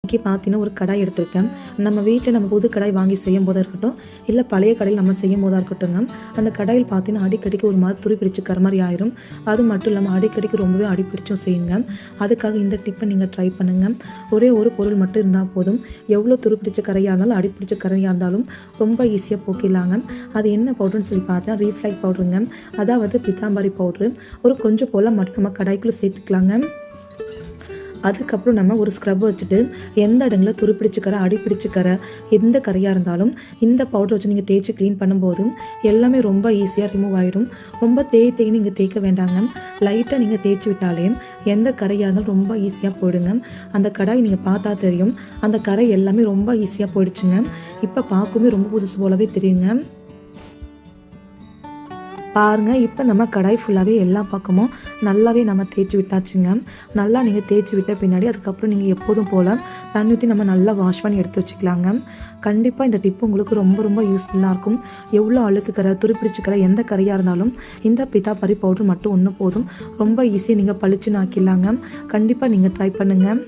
இன்றைக்கி பார்த்தீங்கன்னா ஒரு கடாய் எடுத்திருக்கேன். நம்ம வீட்டில் நம்ம புது கடாய் வாங்கி செய்யும் போதாக இருக்கட்டும், இல்லை பழைய கடாயில் நம்ம செய்யும் போதாக இருக்கட்டும்ங்க, அந்த கடாயில் பார்த்தீங்கன்னா அடிக்கடிக்கு ஒரு மாதிரி துரு பிடிச்சிக்கிற மாதிரி ஆயிரும். அது மட்டும் இல்லாமல் அடிக்கடிக்கு ரொம்பவே அடிப்பிடிச்சும் செய்யுங்க. அதுக்காக இந்த டிப்பை நீங்கள் ட்ரை பண்ணுங்கள். ஒரே ஒரு பொருள் மட்டும் இருந்தால் போதும். எவ்வளோ துரு பிடிச்ச கரையாக இருந்தாலும் அடிப்பிடிச்ச கரையாக இருந்தாலும் ரொம்ப ஈஸியாக போக்கிடலாங்க. அது என்ன பவுடர்னு சொல்லி பார்த்தா ரீஃப்ளைக் பவுடருங்க. அதாவது பித்தாம்பரி பவுட்ரு. ஒரு கொஞ்சம் போல் மட்டும் நம்ம கடாய்க்குள்ளே சேர்த்துக்கலாங்க. அதுக்கப்புறம் நம்ம ஒரு ஸ்க்ரப் வச்சுட்டு எந்த இடங்களில் துருப்பிடிச்சுக்கரை அடிப்பிடிச்சுக்கரை எந்த கரையாக இருந்தாலும் இந்த பவுடர் வச்சு நீங்கள் தேய்ச்சி க்ளீன் பண்ணும்போது எல்லாமே ரொம்ப ஈஸியாக ரிமூவ் ஆகிடும். ரொம்ப தேய்த்து நீங்கள் தேய்க்க வேண்டாங்க. லைட்டாக நீங்கள் தேய்ச்சி விட்டாலே எந்த கரையாக இருந்தாலும் ரொம்ப ஈஸியாக போயிடுங்க. அந்த கடாய் நீங்கள் பார்த்தா தெரியும், அந்த கரை எல்லாமே ரொம்ப ஈஸியாக போயிடுச்சுங்க. இப்போ பார்க்குமே ரொம்ப புதுசு போலவே தெரியுங்க. பாருங்கள், இப்போ நம்ம கடாய் ஃபுல்லாகவே எல்லா பக்கமும் நல்லாவே நம்ம தேய்ச்சி விட்டாச்சுங்க. நல்லா நீங்கள் தேய்ச்சி விட்ட பின்னாடி அதுக்கப்புறம் நீங்கள் எப்போதும் போல் தண்ணி ஊற்றி நம்ம நல்லா வாஷ் பண்ணி எடுத்து வச்சுக்கலாங்க. கண்டிப்பாக இந்த டிப்பு உங்களுக்கு ரொம்ப ரொம்ப யூஸ்ஃபுல்லாக இருக்கும். எவ்வளோ அழுக்கு கரை துருப்பிடிச்சுக்கிற எந்த கரையாக இருந்தாலும் இந்த பித்தாம்பரி பவுடர் மட்டும் ஒன்று போதும். ரொம்ப ஈஸியாக நீங்கள் பளிச்சுன்னு ஆக்கிடலாங்க. கண்டிப்பாக நீங்கள் ட்ரை பண்ணுங்கள்.